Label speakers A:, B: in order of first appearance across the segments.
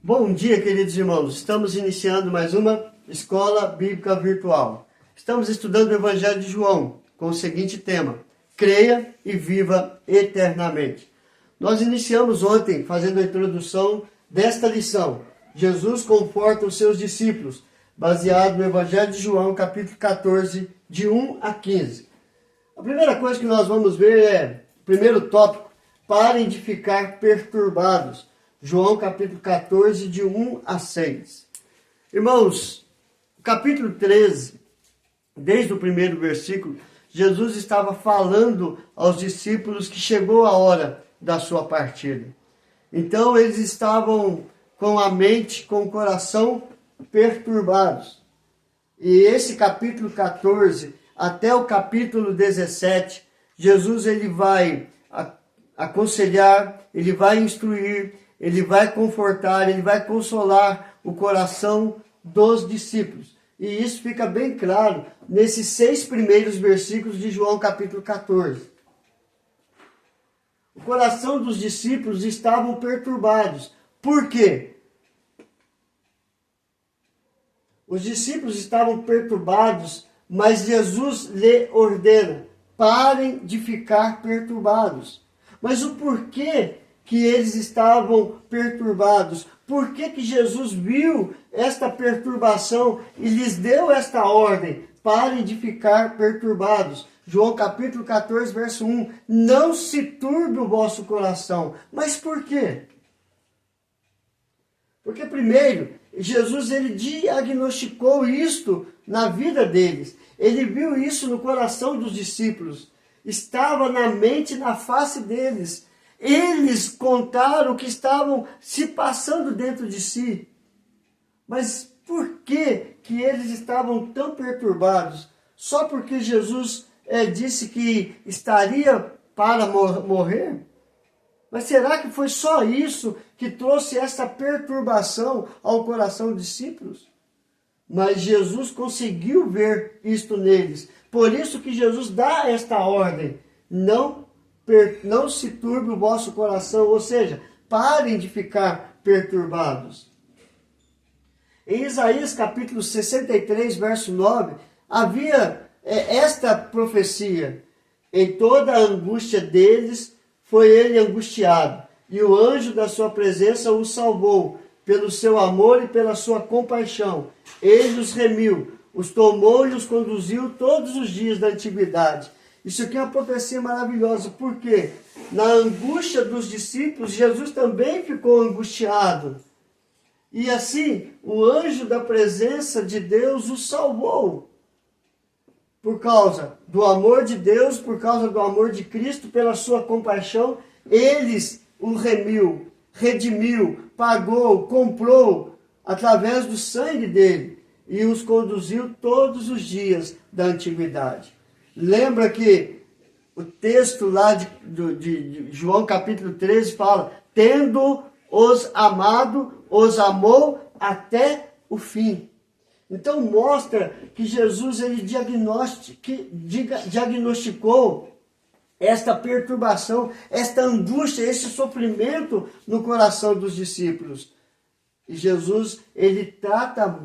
A: Bom dia, queridos irmãos. Estamos iniciando mais uma Escola Bíblica Virtual. Estamos estudando o Evangelho de João com o seguinte tema: creia e viva eternamente. Nós iniciamos ontem fazendo a introdução desta lição. Jesus conforta os seus discípulos, baseado no Evangelho de João, capítulo 14, de 1 a 15. A primeira coisa que nós vamos ver é, primeiro tópico, parem de ficar perturbados. João capítulo 14, de 1 a 6. Irmãos, capítulo 13, desde o primeiro versículo, Jesus estava falando aos discípulos que chegou a hora da sua partida. Então eles estavam com a mente, com o coração perturbados. E esse capítulo 14 até o capítulo 17, Jesus ele vai aconselhar, ele vai instruir, ele vai confortar, ele vai consolar o coração dos discípulos. E isso fica bem claro nesses 6 primeiros versículos de João capítulo 14. O coração dos discípulos estavam perturbados. Por quê? Os discípulos estavam perturbados, mas Jesus lhe ordena: parem de ficar perturbados. Mas o porquê que eles estavam perturbados? Por que Jesus viu esta perturbação e lhes deu esta ordem? Parem de ficar perturbados. João capítulo 14, verso 1. Não se turbe o vosso coração. Mas por quê? Porque primeiro, Jesus ele diagnosticou isto na vida deles. Ele viu isso no coração dos discípulos. Estava na mente, na face deles. Eles contaram o que estavam se passando dentro de si. Mas por que eles estavam tão perturbados? Só porque Jesus disse que estaria para morrer? Mas será que foi só isso que trouxe essa perturbação ao coração dos discípulos? Mas Jesus conseguiu ver isto neles. Por isso que Jesus dá esta ordem: não se turbe o vosso coração, ou seja, parem de ficar perturbados. Em Isaías capítulo 63, verso 9, havia esta profecia: em toda a angústia deles foi ele angustiado, e o anjo da sua presença o salvou, pelo seu amor e pela sua compaixão. Ele os remiu, os tomou e os conduziu todos os dias da antiguidade. Isso aqui é uma profecia maravilhosa, porque na angústia dos discípulos, Jesus também ficou angustiado. E assim, o anjo da presença de Deus o salvou. Por causa do amor de Deus, por causa do amor de Cristo, pela sua compaixão, eles o remiu, redimiu, pagou, comprou, através do sangue dele, e os conduziu todos os dias da antiguidade. Lembra que o texto lá de João capítulo 13 fala: tendo-os amado, os amou até o fim. Então mostra que Jesus ele diagnosticou esta perturbação, esta angústia, esse sofrimento no coração dos discípulos. E Jesus ele trata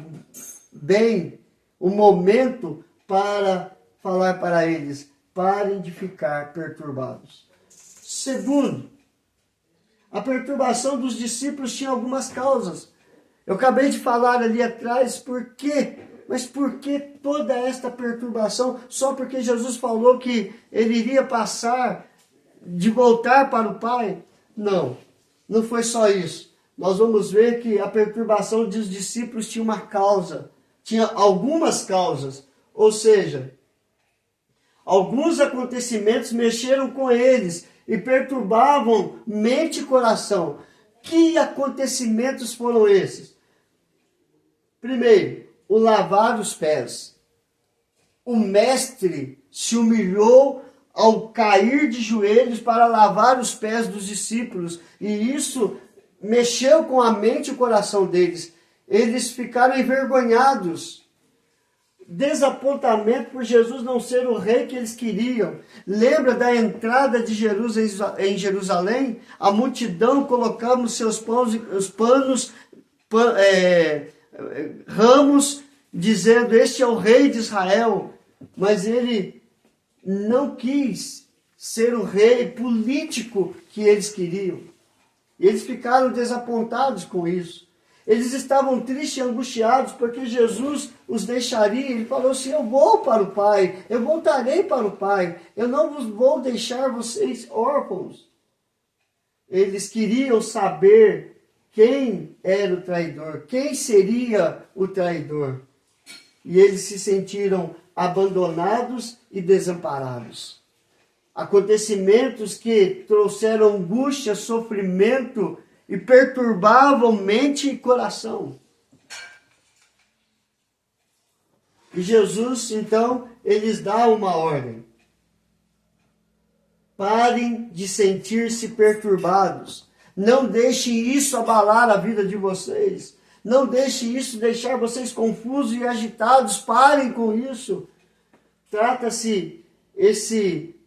A: bem o momento para falar para eles: parem de ficar perturbados. Segundo, a perturbação dos discípulos tinha algumas causas. Eu acabei de falar ali atrás por quê. Mas por que toda esta perturbação? Só porque Jesus falou que ele iria passar, de voltar para o Pai? Não, não foi só isso. Nós vamos ver que a perturbação dos discípulos tinha uma causa. Tinha algumas causas. Ou seja, alguns acontecimentos mexeram com eles e perturbavam mente e coração. Que acontecimentos foram esses? Primeiro, o lavar os pés. O mestre se humilhou ao cair de joelhos para lavar os pés dos discípulos. E isso mexeu com a mente e o coração deles. Eles ficaram envergonhados. Desapontamento por Jesus não ser o rei que eles queriam. Lembra da entrada de Jesus em Jerusalém? A multidão colocava os seus panos ramos dizendo: este é o rei de Israel, mas ele não quis ser o rei político que eles queriam. Eles ficaram desapontados com isso. Eles estavam tristes e angustiados porque Jesus os deixaria. Ele falou assim: eu vou para o Pai, eu voltarei para o Pai, eu não vos vou deixar vocês órfãos. Eles queriam saber quem era o traidor, quem seria o traidor. E eles se sentiram abandonados e desamparados. Acontecimentos que trouxeram angústia, sofrimento e perturbavam mente e coração. E Jesus, então, eles dá uma ordem. Parem de sentir-se perturbados. Não deixem isso abalar a vida de vocês. Não deixem isso deixar vocês confusos e agitados. Parem com isso. Trata-se,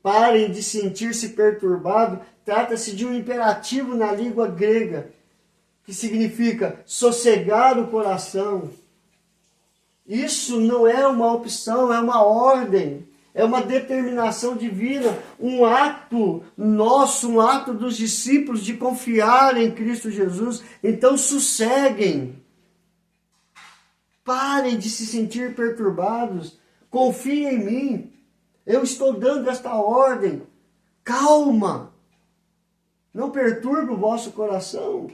A: parem de sentir-se perturbado, trata-se de um imperativo na língua grega, que significa sossegar o coração. Isso não é uma opção, é uma ordem. É uma determinação divina, um ato nosso, um ato dos discípulos de confiar em Cristo Jesus. Então sosseguem. Parem de se sentir perturbados. Confiem em mim. Eu estou dando esta ordem. Calma. Não perturbe o vosso coração.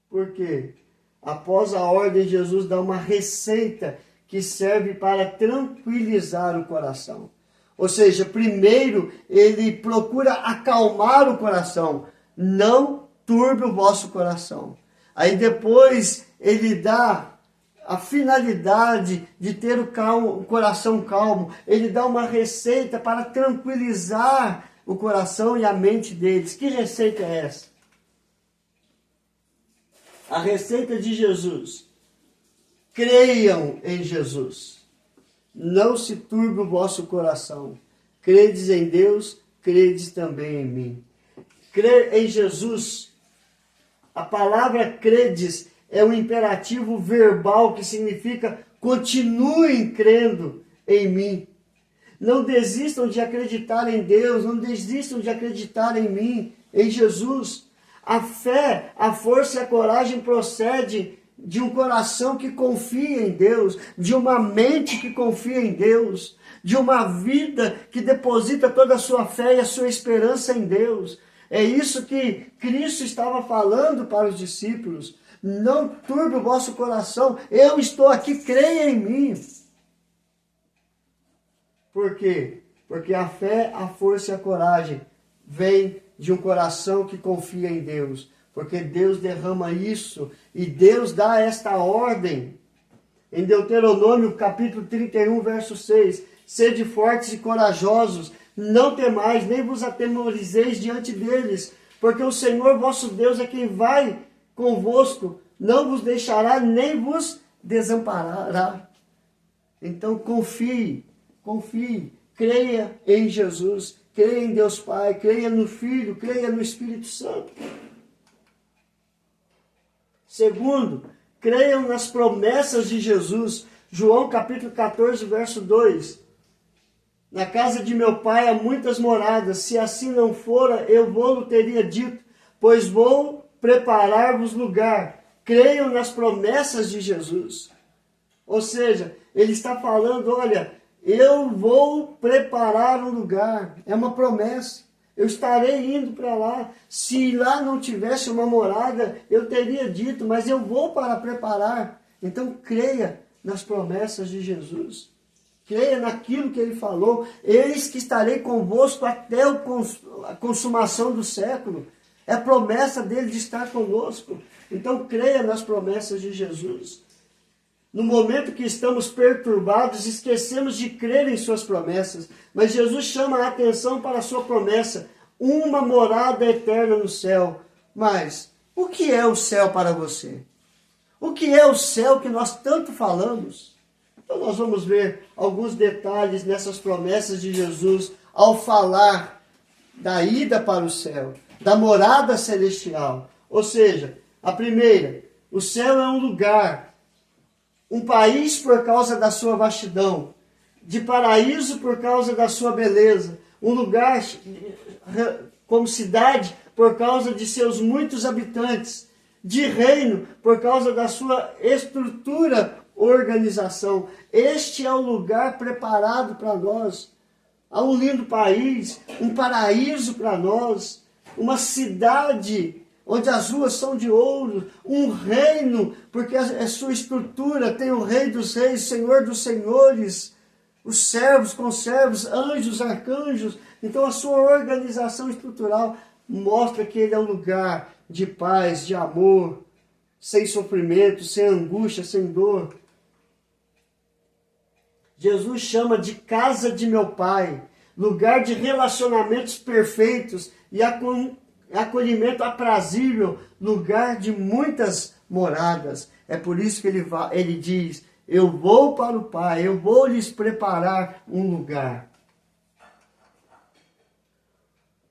A: Porque após a ordem, Jesus dá uma receita que serve para tranquilizar o coração. Ou seja, primeiro ele procura acalmar o coração. Não turbe o vosso coração. Aí depois ele dá a finalidade de ter o coração calmo. Ele dá uma receita para tranquilizar o coração e a mente deles. Que receita é essa? A receita de Jesus. Creiam em Jesus. Não se turbe o vosso coração. Credes em Deus, credes também em mim. Crer em Jesus. A palavra credes é um imperativo verbal que significa continuem crendo em mim. Não desistam de acreditar em Deus, não desistam de acreditar em mim, em Jesus. A fé, a força e a coragem procedem de um coração que confia em Deus, de uma mente que confia em Deus, de uma vida que deposita toda a sua fé e a sua esperança em Deus. É isso que Cristo estava falando para os discípulos. Não turbe o vosso coração, eu estou aqui, creia em mim. Por quê? Porque a fé, a força e a coragem vem de um coração que confia em Deus. Porque Deus derrama isso e Deus dá esta ordem. Em Deuteronômio capítulo 31, verso 6. Sede fortes e corajosos, não temais, nem vos atemorizeis diante deles. Porque o Senhor vosso Deus é quem vai convosco, não vos deixará, nem vos desamparará. Então confie, creia em Jesus, creia em Deus Pai, creia no Filho, creia no Espírito Santo. Segundo, creiam nas promessas de Jesus. João capítulo 14, verso 2. Na casa de meu pai há muitas moradas, se assim não fora, eu vou-lo teria dito, pois vou preparar-vos lugar. Creiam nas promessas de Jesus. Ou seja, ele está falando, olha, eu vou preparar um lugar. É uma promessa. Eu estarei indo para lá. Se lá não tivesse uma morada, eu teria dito, mas eu vou para preparar. Então creia nas promessas de Jesus. Creia naquilo que ele falou. Eis que estarei convosco até a consumação do século. É a promessa dele de estar conosco. Então creia nas promessas de Jesus. No momento que estamos perturbados, esquecemos de crer em suas promessas. Mas Jesus chama a atenção para a sua promessa. Uma morada eterna no céu. Mas o que é o céu para você? O que é o céu que nós tanto falamos? Então nós vamos ver alguns detalhes nessas promessas de Jesus ao falar da ida para o céu, da morada celestial. Ou seja, a primeira, O céu é um lugar, um país por causa da sua vastidão, de paraíso por causa da sua beleza, um lugar como cidade por causa de seus muitos habitantes, de reino por causa da sua estrutura, organização. Este é o lugar preparado para nós. Há um lindo país, um paraíso para nós, uma cidade onde as ruas são de ouro, um reino, porque a sua estrutura tem o Rei dos Reis, Senhor dos Senhores, os servos, conservos, anjos, arcanjos. Então a sua organização estrutural mostra que ele é um lugar de paz, de amor, sem sofrimento, sem angústia, sem dor. Jesus chama de casa de meu Pai, lugar de relacionamentos perfeitos e acolhimento aprazível, lugar de muitas moradas. É por isso que ele diz, eu vou para o Pai, eu vou lhes preparar um lugar.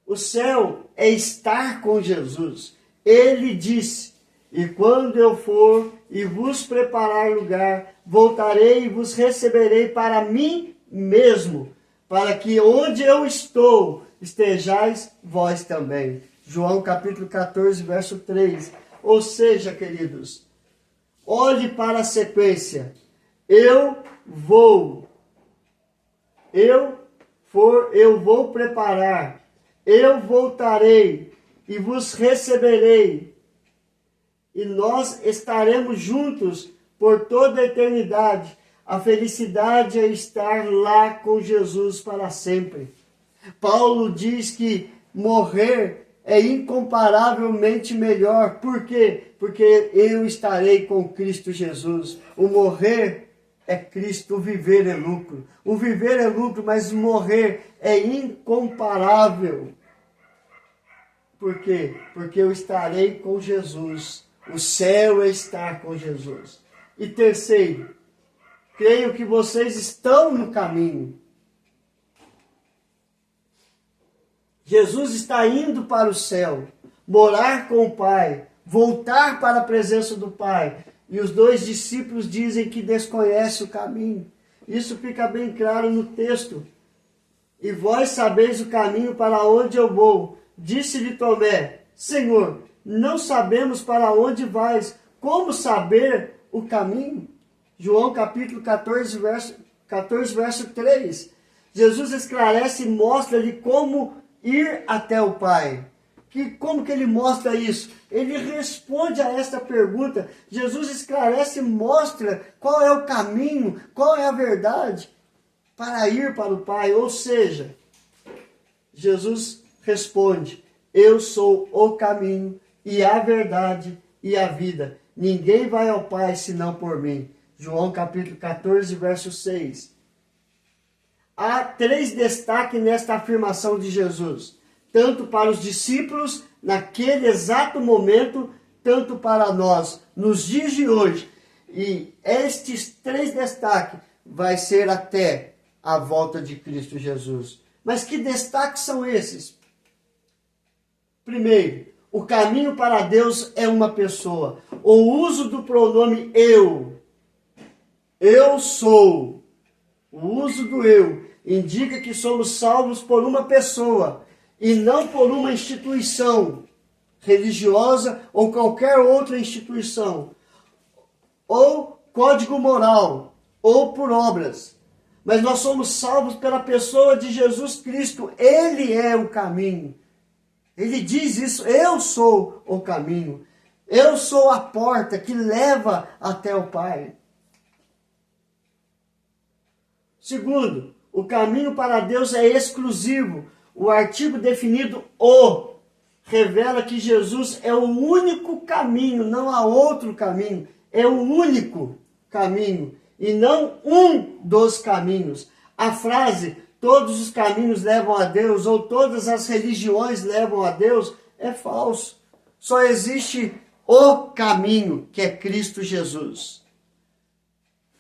A: O céu é estar com Jesus. Ele disse, e quando eu for e vos preparar lugar, voltarei e vos receberei para mim mesmo, para que onde eu estou, estejais vós também. João capítulo 14, verso 3. Ou seja, queridos, olhe para a sequência. Eu vou preparar, eu voltarei e vos receberei, e nós estaremos juntos por toda a eternidade. A felicidade é estar lá com Jesus para sempre. Paulo diz que morrer é incomparavelmente melhor. Por quê? Porque eu estarei com Cristo Jesus. O morrer é Cristo, o viver é lucro. O viver é lucro, mas morrer é incomparável. Por quê? Porque eu estarei com Jesus. O céu é estar com Jesus. E terceiro, creio que vocês estão no caminho. Jesus está indo para o céu, morar com o Pai, voltar para a presença do Pai. E os dois discípulos dizem que desconhecem o caminho. Isso fica bem claro no texto. E vós sabeis o caminho para onde eu vou. Disse-lhe Tomé, Senhor, não sabemos para onde vais, como saber o caminho? João capítulo 14, verso 3. Jesus esclarece e mostra-lhe como ir até o Pai. Como que ele mostra isso? Ele responde a esta pergunta. Jesus esclarece e mostra qual é o caminho, qual é a verdade para ir para o Pai. Ou seja, Jesus responde, eu sou o caminho e a verdade e a vida. Ninguém vai ao Pai senão por mim. João capítulo 14, verso 6. Há 3 destaques nesta afirmação de Jesus. Tanto para os discípulos, naquele exato momento, tanto para nós, nos dias de hoje. E estes 3 destaques vai ser até a volta de Cristo Jesus. Mas que destaques são esses? Primeiro, o caminho para Deus é uma pessoa. O uso do pronome eu. Eu sou. O uso do eu indica que somos salvos por uma pessoa e não por uma instituição religiosa ou qualquer outra instituição, ou código moral, ou por obras. Mas nós somos salvos pela pessoa de Jesus Cristo. Ele é o caminho. Ele diz isso, eu sou o caminho. Eu sou a porta que leva até o Pai. Segundo, o caminho para Deus é exclusivo. O artigo definido o revela que Jesus é o único caminho, não há outro caminho. É o único caminho e não um dos caminhos. A frase todos os caminhos levam a Deus ou todas as religiões levam a Deus é falso. Só existe o caminho, que é Cristo Jesus.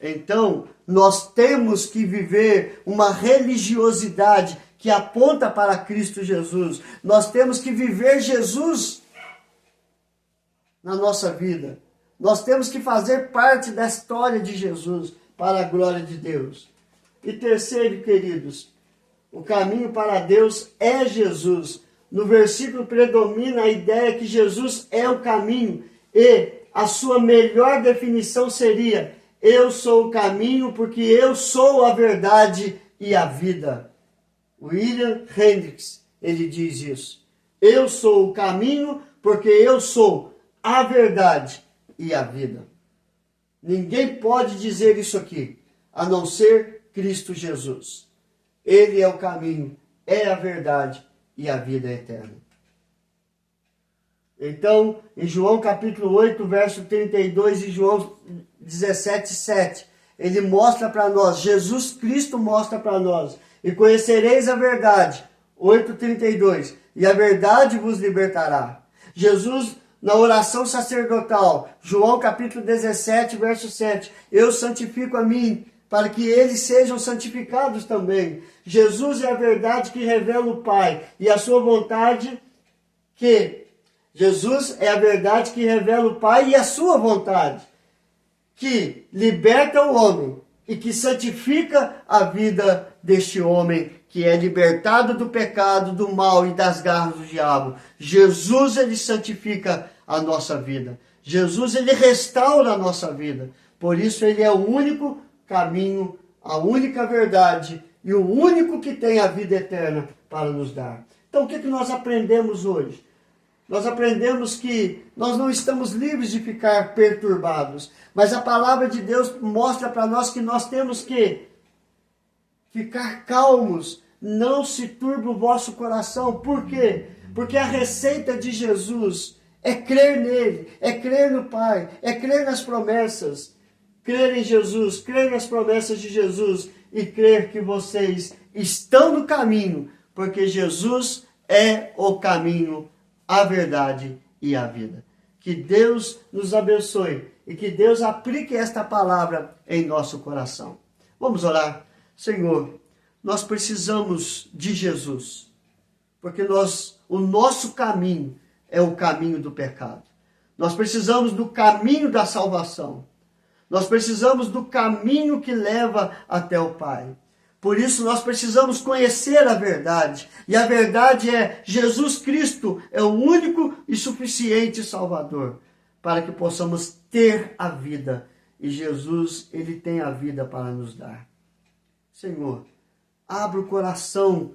A: Então, nós temos que viver uma religiosidade que aponta para Cristo Jesus. Nós temos que viver Jesus na nossa vida. Nós temos que fazer parte da história de Jesus para a glória de Deus. E terceiro, queridos, o caminho para Deus é Jesus. No versículo predomina a ideia que Jesus é o caminho e a sua melhor definição seria: eu sou o caminho porque eu sou a verdade e a vida. William Hendricks, ele diz isso. Eu sou o caminho porque eu sou a verdade e a vida. Ninguém pode dizer isso aqui, a não ser Cristo Jesus. Ele é o caminho, é a verdade e a vida eterna. Então, em João capítulo 8, verso 32 e João 17, 7, ele mostra para nós, Jesus Cristo mostra para nós: e conhecereis a verdade, 8:32, e a verdade vos libertará. Jesus, na oração sacerdotal, João capítulo 17, verso 7, eu santifico a mim, para que eles sejam santificados também. Jesus é a verdade que revela o Pai, e a sua vontade Jesus é a verdade que revela o Pai e a sua vontade, que liberta o homem e que santifica a vida deste homem, que é libertado do pecado, do mal e das garras do diabo. Jesus, ele santifica a nossa vida. Jesus, ele restaura a nossa vida. Por isso, ele é o único caminho, a única verdade e o único que tem a vida eterna para nos dar. Então, o que nós aprendemos hoje? Nós aprendemos que nós não estamos livres de ficar perturbados, mas a palavra de Deus mostra para nós que nós temos que ficar calmos, não se turbe o vosso coração. Por quê? Porque a receita de Jesus é crer nele, é crer no Pai, é crer nas promessas. Crer em Jesus, crer nas promessas de Jesus e crer que vocês estão no caminho, porque Jesus é o caminho, a verdade e a vida. Que Deus nos abençoe e que Deus aplique esta palavra em nosso coração. Vamos orar. Senhor, nós precisamos de Jesus, porque o nosso caminho é o caminho do pecado. Nós precisamos do caminho da salvação. Nós precisamos do caminho que leva até o Pai. Por isso nós precisamos conhecer a verdade. E a verdade é Jesus Cristo é o único e suficiente Salvador para que possamos ter a vida. E Jesus, ele tem a vida para nos dar. Senhor, abra o coração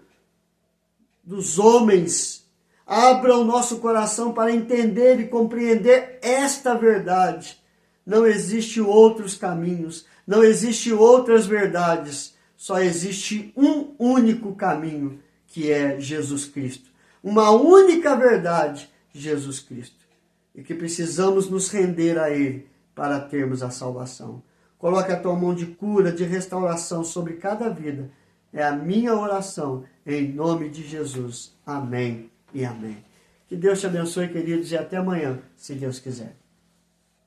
A: dos homens. Abra o nosso coração para entender e compreender esta verdade. Não existe outros caminhos, não existe outras verdades. Só existe um único caminho, que é Jesus Cristo. Uma única verdade, Jesus Cristo. E que precisamos nos render a Ele para termos a salvação. Coloque a tua mão de cura, de restauração sobre cada vida. É a minha oração, em nome de Jesus. Amém e amém. Que Deus te abençoe, queridos, e até amanhã, se Deus quiser.